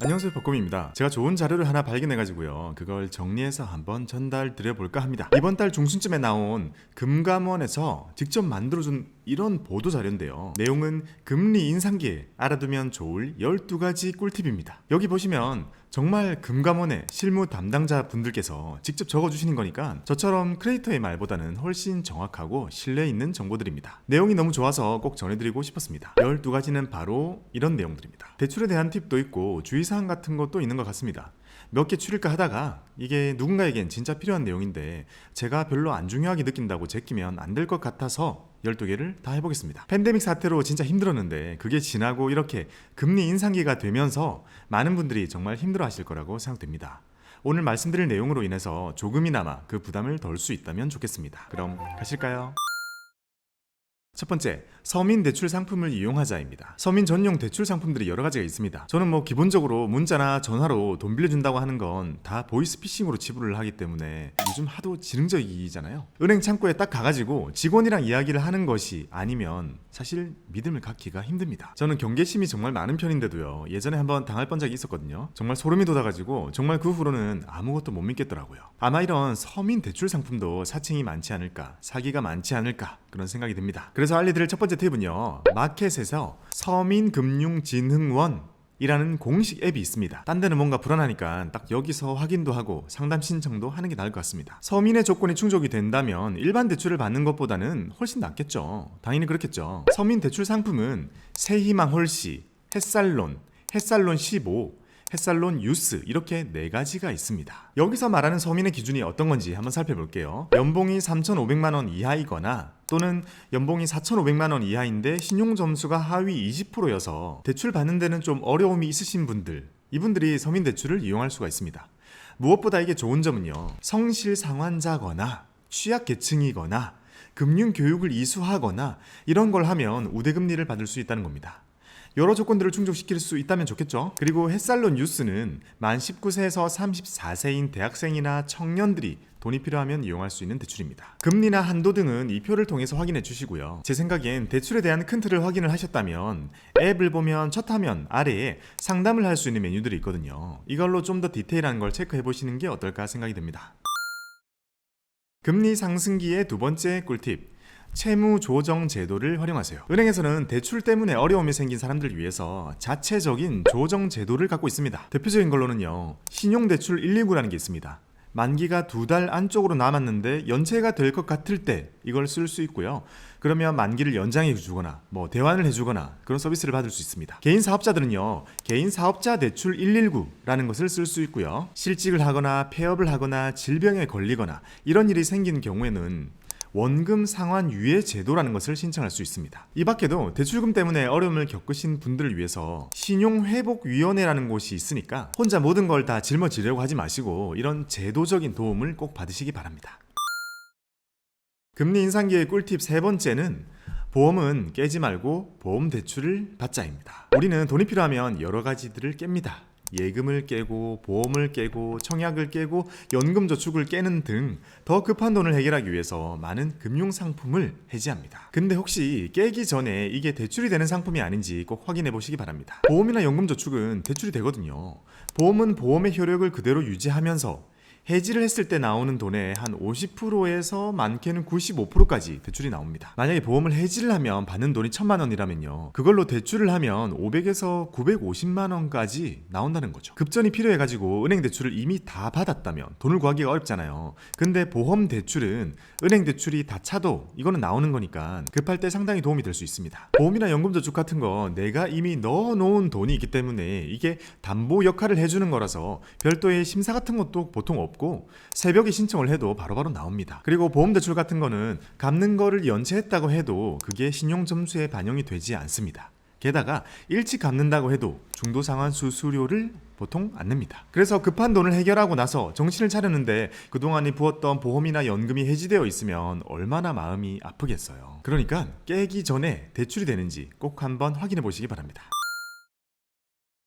안녕하세요, 박곰입니다. 제가 좋은 자료를 하나 발견해가지고요, 그걸 정리해서 한번 전달 드려볼까 합니다. 이번 달 중순쯤에 나온 금감원에서 직접 만들어준 이런 보도 자료인데요, 내용은 금리 인상기에 알아두면 좋을 12가지 꿀팁입니다. 여기 보시면 정말 금감원의 실무 담당자 분들께서 직접 적어주시는 거니까 저처럼 크리에이터의 말보다는 훨씬 정확하고 신뢰 있는 정보들입니다. 내용이 너무 좋아서 꼭 전해드리고 싶었습니다. 12가지는 바로 이런 내용들입니다. 대출에 대한 팁도 있고 주의사항 같은 것도 있는 것 같습니다. 몇 개 추릴까 하다가 이게 누군가에겐 진짜 필요한 내용인데 제가 별로 안 중요하게 느낀다고 제끼면 안 될 것 같아서 12개를 다 해보겠습니다. 팬데믹 사태로 진짜 힘들었는데 그게 지나고 이렇게 금리 인상기가 되면서 많은 분들이 정말 힘들어 하실 거라고 생각됩니다. 오늘 말씀드릴 내용으로 인해서 조금이나마 그 부담을 덜 수 있다면 좋겠습니다. 그럼 가실까요? 첫 번째, 서민 대출 상품을 이용하자입니다. 서민 전용 대출 상품들이 여러 가지가 있습니다. 저는 기본적으로 문자나 전화로 돈 빌려준다고 하는 건 다 보이스피싱으로 지불을 하기 때문에 요즘 하도 지능적이잖아요. 은행 창구에 딱 가가지고 직원이랑 이야기를 하는 것이 아니면 사실 믿음을 갖기가 힘듭니다. 저는 경계심이 정말 많은 편인데도요, 예전에 한번 당할 뻔 적이 있었거든요. 정말 소름이 돋아가지고 정말 그 후로는 아무것도 못 믿겠더라고요. 아마 이런 서민 대출 상품도 사칭이 많지 않을까, 사기가 많지 않을까, 그런 생각이 듭니다. 그래서 알려드릴 첫 번째 팁은요, 마켓에서 서민금융진흥원 이라는 공식 앱이 있습니다. 딴 데는 뭔가 불안하니까 딱 여기서 확인도 하고 상담 신청도 하는 게 나을 것 같습니다. 서민의 조건이 충족이 된다면 일반 대출을 받는 것보다는 훨씬 낫겠죠. 당연히 그렇겠죠. 서민 대출 상품은 새희망 홀씨, 햇살론, 햇살론 15, 햇살론 유스, 이렇게 4가지가 있습니다. 여기서 말하는 서민의 기준이 어떤 건지 한번 살펴볼게요. 연봉이 3,500만원 이하이거나 또는 연봉이 4,500만원 이하인데 신용점수가 하위 20%여서 대출 받는 데는 좀 어려움이 있으신 분들, 이분들이 서민대출을 이용할 수가 있습니다. 무엇보다 이게 좋은 점은요, 성실상환자거나 취약계층이거나 금융교육을 이수하거나 이런 걸 하면 우대금리를 받을 수 있다는 겁니다. 여러 조건들을 충족시킬 수 있다면 좋겠죠. 그리고 햇살론 뉴스는 만 19세에서 34세인 대학생이나 청년들이 돈이 필요하면 이용할 수 있는 대출입니다. 금리나 한도 등은 이 표를 통해서 확인해 주시고요. 제 생각엔 대출에 대한 큰 틀을 확인을 하셨다면 앱을 보면 첫 화면 아래에 상담을 할 수 있는 메뉴들이 있거든요. 이걸로 좀 더 디테일한 걸 체크해 보시는 게 어떨까 생각이 듭니다. 금리 상승기의 두 번째 꿀팁, 채무 조정 제도를 활용하세요. 은행에서는 대출 때문에 어려움이 생긴 사람들을 위해서 자체적인 조정 제도를 갖고 있습니다. 대표적인 걸로는요, 신용대출 119라는 게 있습니다. 만기가 2달 안쪽으로 남았는데 연체가 될 것 같을 때 이걸 쓸 수 있고요. 그러면 만기를 연장해 주거나 대환을 해주거나 그런 서비스를 받을 수 있습니다. 개인 사업자들은요, 개인 사업자 대출 119라는 것을 쓸 수 있고요. 실직을 하거나 폐업을 하거나 질병에 걸리거나 이런 일이 생긴 경우에는 원금 상환 유예 제도라는 것을 신청할 수 있습니다. 이 밖에도 대출금 때문에 어려움을 겪으신 분들을 위해서 신용회복위원회라는 곳이 있으니까 혼자 모든 걸 다 짊어지려고 하지 마시고 이런 제도적인 도움을 꼭 받으시기 바랍니다. 금리 인상기의 꿀팁 세 번째는 보험은 깨지 말고 보험 대출을 받자입니다. 우리는 돈이 필요하면 여러 가지들을 깹니다. 예금을 깨고 보험을 깨고 청약을 깨고 연금저축을 깨는 등 더 급한 돈을 해결하기 위해서 많은 금융상품을 해지합니다. 근데 혹시 깨기 전에 이게 대출이 되는 상품이 아닌지 꼭 확인해 보시기 바랍니다. 보험이나 연금저축은 대출이 되거든요. 보험은 보험의 효력을 그대로 유지하면서 해지를 했을 때 나오는 돈의 한 50%에서 많게는 95%까지 대출이 나옵니다. 만약에 보험을 해지를 하면 받는 돈이 1,000만 원이라면요, 그걸로 대출을 하면 500에서 950만 원까지 나온다는 거죠. 급전이 필요해가지고 은행 대출을 이미 다 받았다면 돈을 구하기가 어렵잖아요. 근데 보험 대출은 은행 대출이 다 차도 이거는 나오는 거니까 급할 때 상당히 도움이 될 수 있습니다. 보험이나 연금저축 같은 거 내가 이미 넣어놓은 돈이 있기 때문에 이게 담보 역할을 해주는 거라서 별도의 심사 같은 것도 보통 없고 새벽에 신청을 해도 바로바로 나옵니다. 그리고 보험대출 같은 거는 갚는 거를 연체했다고 해도 그게 신용점수에 반영이 되지 않습니다. 게다가 일찍 갚는다고 해도 중도상환 수수료를 보통 안 냅니다. 그래서 급한 돈을 해결하고 나서 정신을 차렸는데 그동안에 부었던 보험이나 연금이 해지되어 있으면 얼마나 마음이 아프겠어요. 그러니까 깨기 전에 대출이 되는지 꼭 한번 확인해 보시기 바랍니다.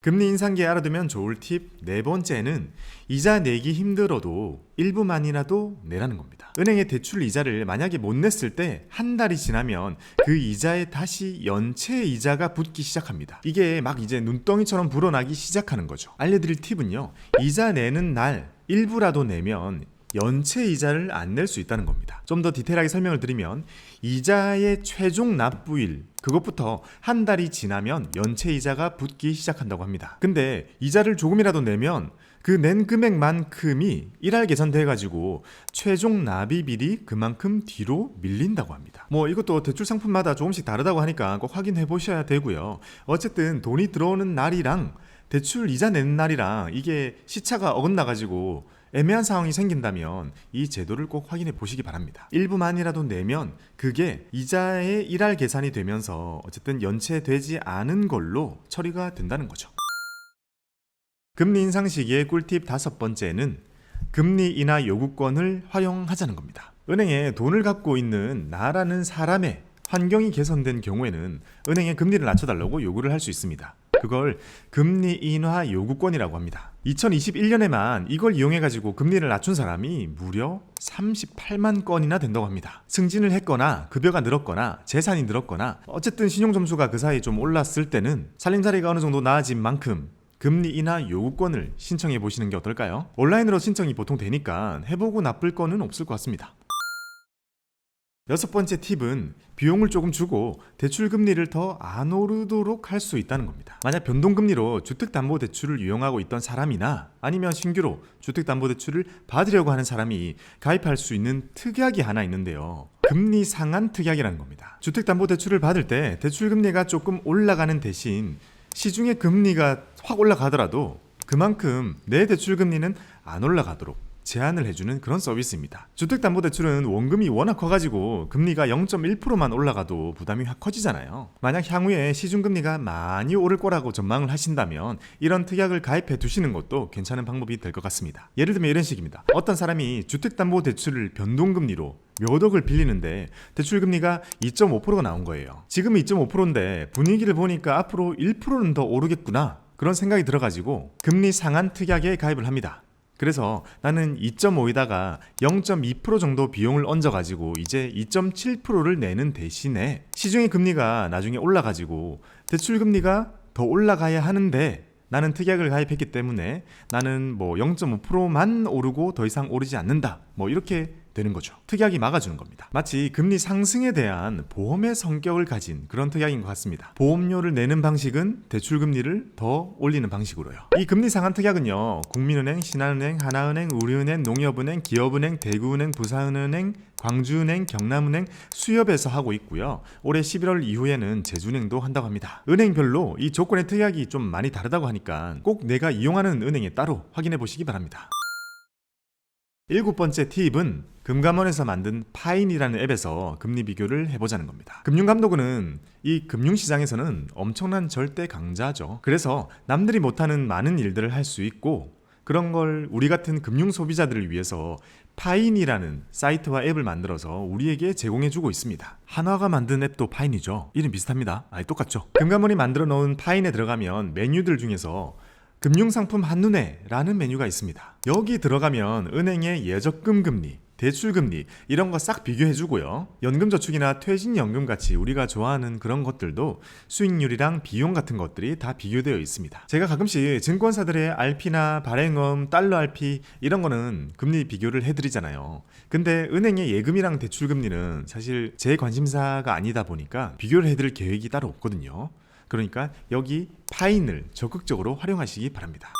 금리 인상기에 알아두면 좋을 팁 네 번째는 이자 내기 힘들어도 일부만이라도 내라는 겁니다. 은행의 대출 이자를 만약에 못 냈을 때 한 달이 지나면 그 이자에 다시 연체 이자가 붙기 시작합니다. 이게 막 이제 눈덩이처럼 불어나기 시작하는 거죠. 알려드릴 팁은요, 이자 내는 날 일부라도 내면 연체 이자를 안 낼 수 있다는 겁니다. 좀 더 디테일하게 설명을 드리면 이자의 최종 납부일 그것부터 한 달이 지나면 연체 이자가 붙기 시작한다고 합니다. 근데 이자를 조금이라도 내면 그 낸 금액만큼이 일할 계산돼 가지고 최종 납입일이 그만큼 뒤로 밀린다고 합니다. 뭐 이것도 대출 상품마다 조금씩 다르다고 하니까 꼭 확인해 보셔야 되고요. 어쨌든 돈이 들어오는 날이랑 대출 이자 내는 날이랑 이게 시차가 어긋나 가지고 애매한 상황이 생긴다면 이 제도를 꼭 확인해 보시기 바랍니다. 일부만이라도 내면 그게 이자의 일할 계산이 되면서 어쨌든 연체되지 않은 걸로 처리가 된다는 거죠. 금리 인상 시기의 꿀팁 다섯 번째는 금리 인하 요구권을 활용하자는 겁니다. 은행에 돈을 갖고 있는 나라는 사람의 환경이 개선된 경우에는 은행에 금리를 낮춰달라고 요구를 할 수 있습니다. 그걸 금리 인하 요구권이라고 합니다. 2021년에만 이걸 이용해가지고 금리를 낮춘 사람이 무려 38만 건이나 된다고 합니다. 승진을 했거나 급여가 늘었거나 재산이 늘었거나 어쨌든 신용점수가 그 사이 좀 올랐을 때는 살림살이가 어느 정도 나아진 만큼 금리 인하 요구권을 신청해 보시는 게 어떨까요? 온라인으로 신청이 보통 되니까 해보고 나쁠 거는 없을 것 같습니다. 여섯 번째 팁은 비용을 조금 주고 대출 금리를 더 안 오르도록 할 수 있다는 겁니다. 만약 변동금리로 주택담보대출을 이용하고 있던 사람이나 아니면 신규로 주택담보대출을 받으려고 하는 사람이 가입할 수 있는 특약이 하나 있는데요. 금리 상한 특약이라는 겁니다. 주택담보대출을 받을 때 대출금리가 조금 올라가는 대신 시중의 금리가 확 올라가더라도 그만큼 내 대출금리는 안 올라가도록 제한을 해주는 그런 서비스입니다. 주택담보대출은 원금이 워낙 커가지고 금리가 0.1%만 올라가도 부담이 확 커지잖아요. 만약 향후에 시중금리가 많이 오를 거라고 전망을 하신다면 이런 특약을 가입해 두시는 것도 괜찮은 방법이 될 것 같습니다. 예를 들면 이런 식입니다. 어떤 사람이 주택담보대출을 변동금리로 몇 억을 빌리는데 대출금리가 2.5%가 나온 거예요. 지금 2.5%인데 분위기를 보니까 앞으로 1%는 더 오르겠구나, 그런 생각이 들어가지고 금리 상한 특약에 가입을 합니다. 그래서 나는 2.5에다가 0.2% 정도 비용을 얹어가지고 이제 2.7%를 내는 대신에 시중의 금리가 나중에 올라가지고 대출금리가 더 올라가야 하는데 나는 특약을 가입했기 때문에 나는 뭐 0.5%만 오르고 더 이상 오르지 않는다, 뭐 이렇게 되는 거죠. 특약이 막아주는 겁니다. 마치 금리 상승에 대한 보험의 성격을 가진 그런 특약인 것 같습니다. 보험료를 내는 방식은 대출금리를 더 올리는 방식으로요. 이 금리 상한 특약은요, 국민은행, 신한은행, 하나은행, 우리은행, 농협은행, 기업은행, 대구은행, 부산은행, 광주은행, 경남은행, 수협에서 하고 있고요. 올해 11월 이후에는 제주은행도 한다고 합니다. 은행별로 이 조건의 특약이 좀 많이 다르다고 하니까 꼭 내가 이용하는 은행에 따로 확인해 보시기 바랍니다. 일곱 번째 팁은 금감원에서 만든 파인이라는 앱에서 금리 비교를 해보자는 겁니다. 금융감독원은 이 금융시장에서는 엄청난 절대 강자죠. 그래서 남들이 못하는 많은 일들을 할 수 있고 그런 걸 우리 같은 금융 소비자들을 위해서 파인이라는 사이트와 앱을 만들어서 우리에게 제공해주고 있습니다. 한화가 만든 앱도 파인이죠. 이름 비슷합니다. 똑같죠. 금감원이 만들어 놓은 파인에 들어가면 메뉴들 중에서 금융상품 한눈에라는 메뉴가 있습니다. 여기 들어가면 은행의 예적금 금리, 대출금리 이런 거 싹 비교해주고요. 연금저축이나 퇴직연금 같이 우리가 좋아하는 그런 것들도 수익률이랑 비용 같은 것들이 다 비교되어 있습니다. 제가 가끔씩 증권사들의 RP나 발행음, 달러 RP 이런 거는 금리 비교를 해드리잖아요. 근데 은행의 예금이랑 대출금리는 사실 제 관심사가 아니다 보니까 비교를 해드릴 계획이 따로 없거든요. 그러니까 여기 파인을 적극적으로 활용하시기 바랍니다.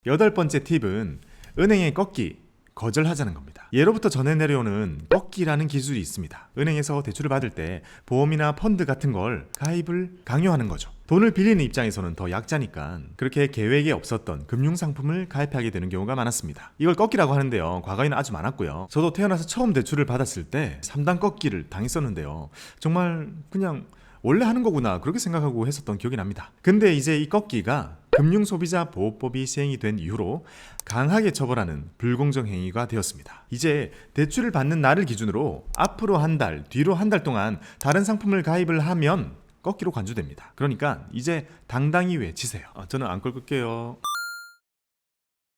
여덟 번째 팁은 은행의 꺾기, 거절하자는 겁니다. 예로부터 전해 내려오는 꺾기라는 기술이 있습니다. 은행에서 대출을 받을 때 보험이나 펀드 같은 걸 가입을 강요하는 거죠. 돈을 빌리는 입장에서는 더 약자니까 그렇게 계획에 없었던 금융상품을 가입하게 되는 경우가 많았습니다. 이걸 꺾기라고 하는데요. 과거에는 아주 많았고요. 저도 태어나서 처음 대출을 받았을 때 3단 꺾기를 당했었는데요. 정말 그냥 원래 하는 거구나 그렇게 생각하고 했었던 기억이 납니다. 근데 이제 이 꺾기가 금융소비자보호법이 시행이 된 이후로 강하게 처벌하는 불공정 행위가 되었습니다. 이제 대출을 받는 날을 기준으로 앞으로 한 달, 뒤로 한 달 동안 다른 상품을 가입을 하면 꺾기로 간주됩니다. 그러니까 이제 당당히 외치세요. 저는 안 꺾을게요.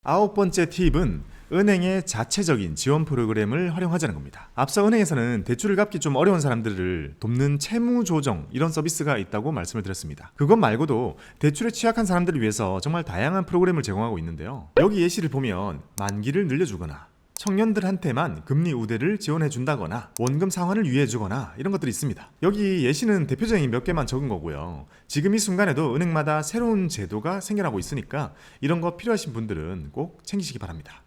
9번째 팁은 은행의 자체적인 지원 프로그램을 활용하자는 겁니다. 앞서 은행에서는 대출을 갚기 좀 어려운 사람들을 돕는 채무 조정 이런 서비스가 있다고 말씀을 드렸습니다. 그것 말고도 대출에 취약한 사람들을 위해서 정말 다양한 프로그램을 제공하고 있는데요. 여기 예시를 보면 만기를 늘려주거나 청년들한테만 금리 우대를 지원해 준다거나 원금 상환을 유예해 주거나 이런 것들이 있습니다. 여기 예시는 대표적인 몇 개만 적은 거고요. 지금 이 순간에도 은행마다 새로운 제도가 생겨나고 있으니까 이런 거 필요하신 분들은 꼭 챙기시기 바랍니다.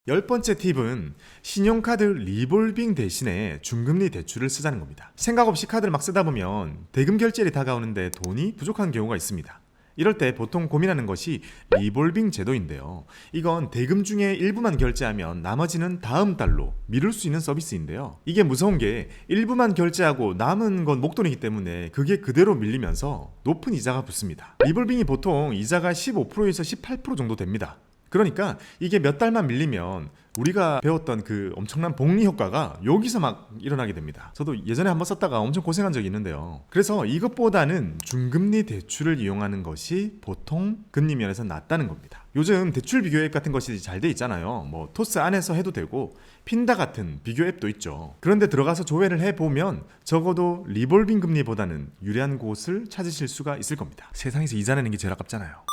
10번째 팁은 신용카드 리볼빙 대신에 중금리 대출을 쓰자는 겁니다. 생각 없이 카드를 막 쓰다 보면 대금 결제일이 다가오는데 돈이 부족한 경우가 있습니다. 이럴 때 보통 고민하는 것이 리볼빙 제도인데요. 이건 대금 중에 일부만 결제하면 나머지는 다음 달로 미룰 수 있는 서비스인데요. 이게 무서운 게 일부만 결제하고 남은 건 목돈이기 때문에 그게 그대로 밀리면서 높은 이자가 붙습니다. 리볼빙이 보통 이자가 15%에서 18% 정도 됩니다. 그러니까 이게 몇 달만 밀리면 우리가 배웠던 그 엄청난 복리 효과가 여기서 막 일어나게 됩니다. 저도 예전에 한번 썼다가 엄청 고생한 적이 있는데요. 그래서 이것보다는 중금리 대출을 이용하는 것이 보통 금리 면에서 낫다는 겁니다. 요즘 대출 비교 앱 같은 것이 잘 돼 있잖아요. 뭐 토스 안에서 해도 되고 핀다 같은 비교 앱도 있죠. 그런데 들어가서 조회를 해보면 적어도 리볼빙 금리보다는 유리한 곳을 찾으실 수가 있을 겁니다. 세상에서 이자 내는 게 제일 아깝잖아요.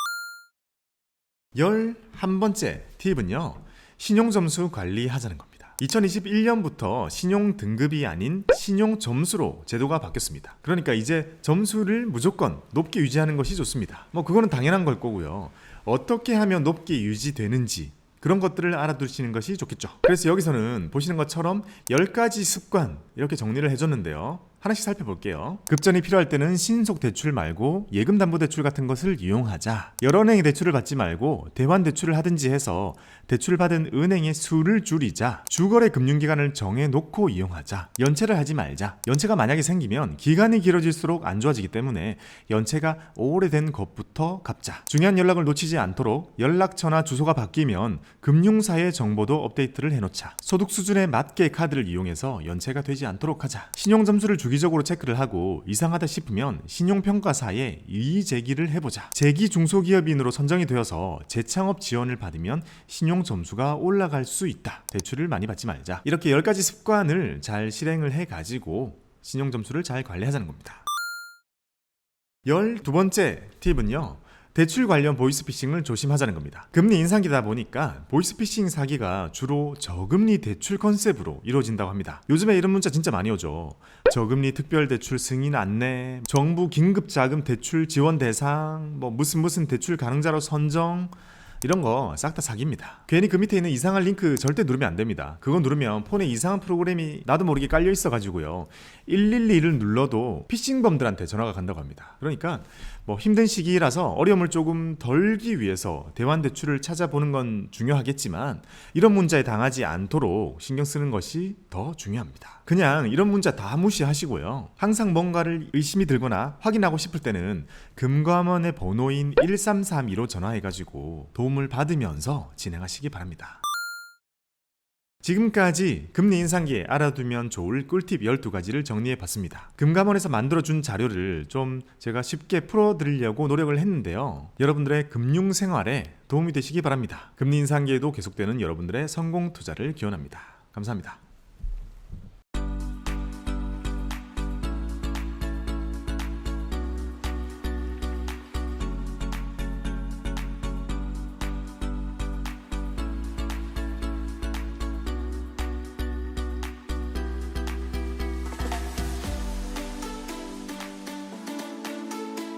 11번째 팁은요, 신용점수 관리하자는 겁니다. 2021년부터 신용 등급이 아닌 신용 점수로 제도가 바뀌었습니다. 그러니까 이제 점수를 무조건 높게 유지하는 것이 좋습니다. 그거는 당연한 걸 거고요. 어떻게 하면 높게 유지되는지 그런 것들을 알아두시는 것이 좋겠죠. 그래서 여기서는 보시는 것처럼 10가지 습관 이렇게 정리를 해줬는데요. 하나씩 살펴볼게요. 급전이 필요할 때는 신속 대출 말고 예금 담보 대출 같은 것을 이용하자. 여러 은행의 대출을 받지 말고 대환 대출을 하든지 해서 대출을 받은 은행의 수를 줄이자. 주거래 금융기간을 정해놓고 이용하자. 연체를 하지 말자. 연체가 만약에 생기면 기간이 길어질수록 안 좋아지기 때문에 연체가 오래된 것부터 갚자. 중요한 연락을 놓치지 않도록 연락처나 주소가 바뀌면 금융사의 정보도 업데이트를 해놓자. 소득 수준에 맞게 카드를 이용해서 연체가 되지 않도록 하자. 신용점수를 주기적으로 체크를 하고 이상하다 싶으면 신용평가사에 이의 제기를 해보자. 제기 중소기업인으로 선정이 되어서 재창업 지원을 받으면 신용점수가 올라갈 수 있다. 대출을 많이 받지 말자. 이렇게 10가지 습관을 잘 실행을 해가지고 신용점수를 잘 관리하자는 겁니다. 12번째 팁은요, 대출 관련 보이스피싱을 조심하자는 겁니다. 금리 인상기다 보니까 보이스피싱 사기가 주로 저금리 대출 컨셉으로 이루어진다고 합니다. 요즘에 이런 문자 진짜 많이 오죠. 저금리 특별대출 승인 안내, 정부 긴급자금 대출 지원 대상, 무슨 대출 가능자로 선정, 이런 거 싹 다 사기입니다. 괜히 그 밑에 있는 이상한 링크 절대 누르면 안 됩니다. 그거 누르면 폰에 이상한 프로그램이 나도 모르게 깔려 있어 가지고요, 112를 눌러도 피싱범들한테 전화가 간다고 합니다. 그러니까 힘든 시기라서 어려움을 조금 덜기 위해서 대환 대출을 찾아보는 건 중요하겠지만 이런 문자에 당하지 않도록 신경 쓰는 것이 더 중요합니다. 그냥 이런 문자 다 무시하시고요, 항상 뭔가를 의심이 들거나 확인하고 싶을 때는 금감원의 번호인 1332로 전화해가지고 도움을 받으면서 진행하시기 바랍니다. 지금까지 금리 인상기에 알아두면 좋을 꿀팁 12가지를 정리해봤습니다. 금감원에서 만들어준 자료를 좀 제가 쉽게 풀어드리려고 노력을 했는데요. 여러분들의 금융생활에 도움이 되시기 바랍니다. 금리 인상기에도 계속되는 여러분들의 성공 투자를 기원합니다. 감사합니다.